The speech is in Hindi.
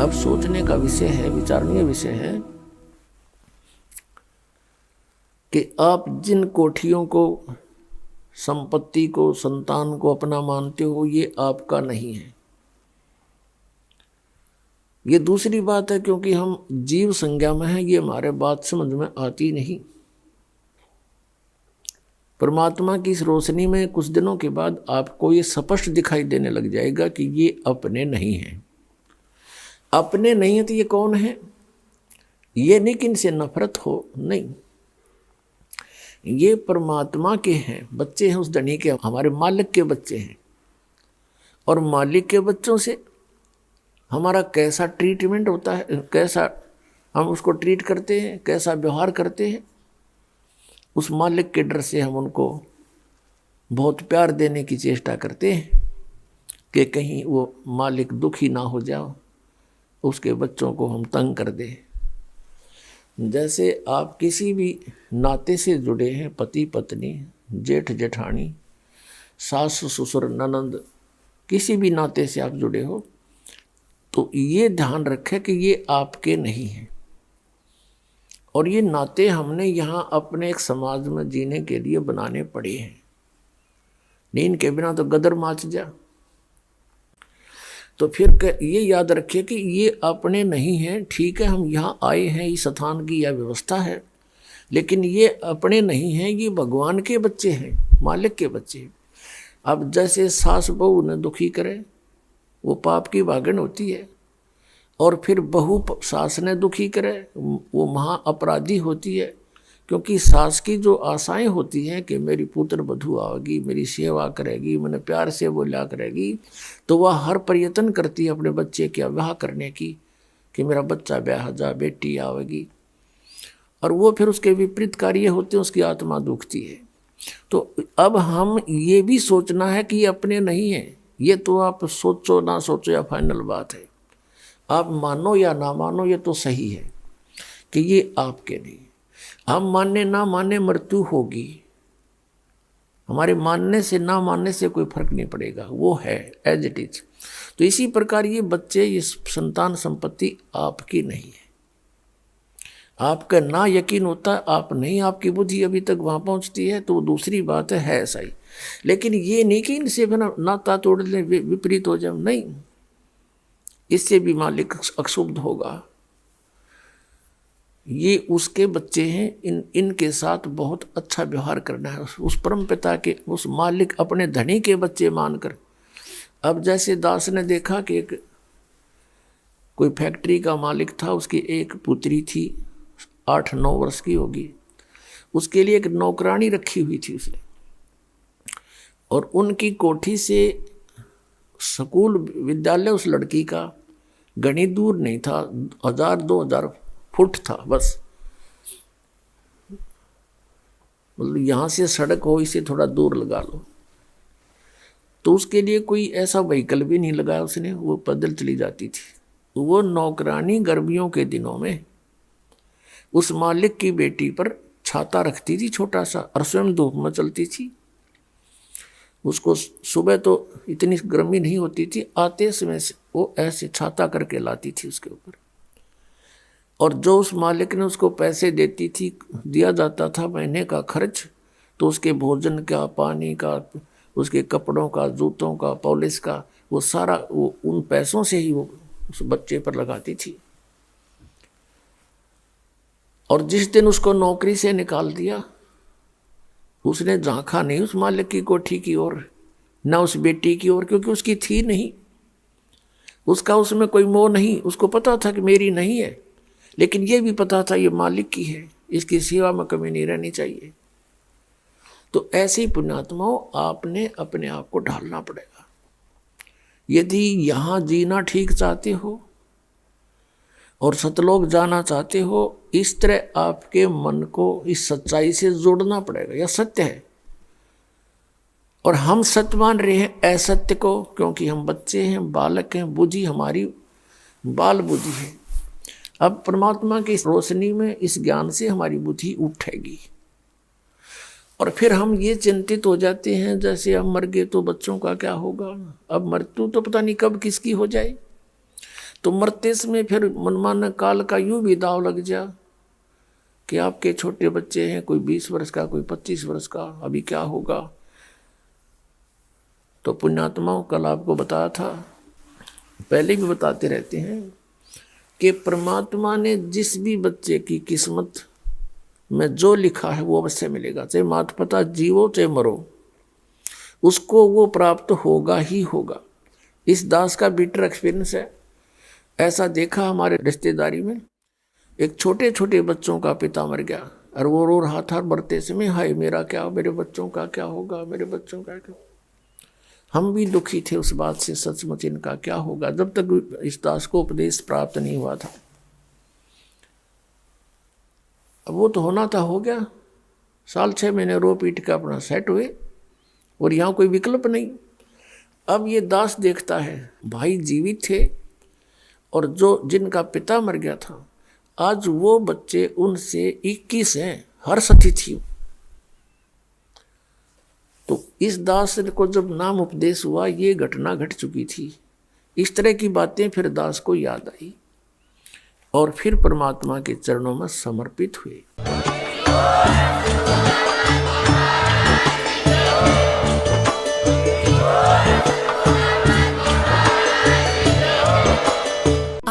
अब सोचने का विषय है, विचारणीय विषय है कि आप जिन कोठियों को, संपत्ति को, संतान को अपना मानते हो, ये आपका नहीं है। ये दूसरी बात है, क्योंकि हम जीव संज्ञा में हैं, ये हमारे बात समझ में आती नहीं। परमात्मा की इस रोशनी में कुछ दिनों के बाद आपको ये स्पष्ट दिखाई देने लग जाएगा कि ये अपने नहीं है। अपने नहीं है तो ये कौन है? ये नहीं कि इनसे नफरत हो, नहीं, ये परमात्मा के हैं, बच्चे हैं उस धनी के, हमारे मालिक के बच्चे हैं। और मालिक के बच्चों से हमारा कैसा ट्रीटमेंट होता है, कैसा हम उसको ट्रीट करते हैं, कैसा व्यवहार करते हैं, उस मालिक के डर से हम उनको बहुत प्यार देने की चेष्टा करते हैं कि कहीं वो मालिक दुखी ना हो जाओ, उसके बच्चों को हम तंग कर दें। जैसे आप किसी भी नाते से जुड़े हैं, पति पत्नी, जेठ जेठानी, सास ससुर, ननंद, किसी भी नाते से आप जुड़े हो, तो ये ध्यान रखें कि ये आपके नहीं हैं। और ये नाते हमने यहाँ अपने एक समाज में जीने के लिए बनाने पड़े हैं, नहीं इनके बिना तो गदर माच जा। तो फिर ये याद रखिए कि ये अपने नहीं हैं। ठीक है, हम यहाँ आए हैं, इस स्थान की यह व्यवस्था है, लेकिन ये अपने नहीं हैं, ये भगवान के बच्चे हैं, मालिक के बच्चे हैं। अब जैसे सास बहू ने दुखी करे, वो पाप की भागन होती है, और फिर बहू सास ने दुखी करे, वो महा अपराधी होती है। क्योंकि सास की जो आशाएं होती हैं कि मेरी पुत्र वधू आएगी, मेरी सेवा करेगी, मैंने प्यार से बोला करेगी, तो वह हर प्रयत्न करती है अपने बच्चे के विवाह करने की, कि मेरा बच्चा ब्याह जा, बेटी आवेगी। और वो फिर उसके विपरीत कार्य होते हैं, उसकी आत्मा दुखती है। तो अब हम ये भी सोचना है कि ये अपने नहीं है। ये तो आप सोचो ना सोचो या फाइनल बात है, आप मानो या ना मानो, ये तो सही है कि ये आपके नहीं। हम मानने ना माने मृत्यु होगी, हमारे मानने से ना मानने से कोई फर्क नहीं पड़ेगा, वो है एज इट इज। तो इसी प्रकार ये बच्चे, ये संतान संपत्ति आपकी नहीं है। आपका ना यकीन होता है, आप नहीं, आपकी बुद्धि अभी तक वहां पहुंचती है, तो वो दूसरी बात है ऐसा ही। लेकिन ये नहीं कि इनसे बिना नाता तोड़ ले, विपरीत हो जाए, नहीं, इससे भी मालिक अक्षुब्ध होगा। ये उसके बच्चे हैं, इनके साथ बहुत अच्छा व्यवहार करना है, उस परम पिता के, उस मालिक, अपने धनी के बच्चे मानकर। अब जैसे दास ने देखा कि एक कोई फैक्ट्री का मालिक था, उसकी एक पुत्री थी, 8-9 वर्ष की होगी, उसके लिए एक नौकरानी रखी हुई थी उसने। और उनकी कोठी से स्कूल विद्यालय उस लड़की का घनी दूर नहीं था, 1000-2000 फुट था बस। मतलब यहाँ से सड़क हो, इसे थोड़ा दूर लगा लो। तो उसके लिए कोई ऐसा व्हीकल भी नहीं लगाया उसने, वो पैदल चली जाती थी। वो नौकरानी गर्मियों के दिनों में उस मालिक की बेटी पर छाता रखती थी छोटा सा, और स्वयं धूप में चलती थी। उसको सुबह तो इतनी गर्मी नहीं होती थी, आते समय से वो ऐसे छाता करके लाती थी उसके ऊपर। और जो उस मालिक ने उसको पैसे देती थी, दिया जाता था महीने का खर्च, तो उसके भोजन का, पानी का, उसके कपड़ों का, जूतों का, पॉलिश का, वो सारा वो उन पैसों से ही वो उस बच्चे पर लगाती थी। और जिस दिन उसको नौकरी से निकाल दिया, उसने झांका नहीं उस मालिक की कोठी की ओर, ना उस बेटी की ओर, क्योंकि उसकी थी नहीं, उसका उसमें कोई मोह नहीं। उसको पता था कि मेरी नहीं है, लेकिन ये भी पता था ये मालिक की है, इसकी सेवा में कमी नहीं रहनी चाहिए। तो ऐसी पुण्यात्माओं, आपने अपने आप को ढालना पड़ेगा। यदि यहाँ जीना ठीक चाहते हो और सतलोक जाना चाहते हो, इस तरह आपके मन को इस सच्चाई से जोड़ना पड़ेगा। यह सत्य है, और हम सत्य मान रहे हैं असत्य को, क्योंकि हम बच्चे हैं, बालक हैं, बुद्धि हमारी बाल बुद्धि है। अब परमात्मा की रोशनी में, इस ज्ञान से हमारी बुद्धि उठेगी, और फिर हम ये चिंतित हो जाते हैं जैसे हम मर गए तो बच्चों का क्या होगा, अब मृत्यु तो पता नहीं कब किसकी हो जाए। तो मरते समय फिर मनमाना काल का यूं भी दाव लग जा कि आपके छोटे बच्चे हैं, कोई 20 वर्ष का, कोई 25 वर्ष का, अभी क्या होगा। तो पुण्यात्माओं, कल आपको बताया था, पहले भी बताते रहते हैं कि परमात्मा ने जिस भी बच्चे की किस्मत में जो लिखा है वो अवश्य मिलेगा, चाहे माता पिता जीवो चाहे मरो, उसको वो प्राप्त होगा ही होगा। इस दास का बिटर एक्सपीरियंस है। ऐसा देखा हमारे रिश्तेदारी में, एक छोटे छोटे बच्चों का पिता मर गया और वो रो रहा था मरते समय, हाय मेरा क्या, मेरे बच्चों का क्या होगा, मेरे बच्चों का क्या। हम भी दुखी थे उस बात से, सचमुच इनका क्या होगा, जब तक इस दास को उपदेश प्राप्त नहीं हुआ था। अब वो तो होना था, हो गया, साल 6 महीने रो पीट के अपना सेट हुए और यहाँ कोई विकल्प नहीं। अब ये दास देखता है भाई जीवित थे और जो जिनका पिता मर गया था, आज वो बच्चे उनसे 21 हैं, हर्ष थी। तो इस दास को जब नाम उपदेश हुआ, ये घटना घट चुकी थी। इस तरह की बातें फिर दास को याद आई और फिर परमात्मा के चरणों में समर्पित हुए।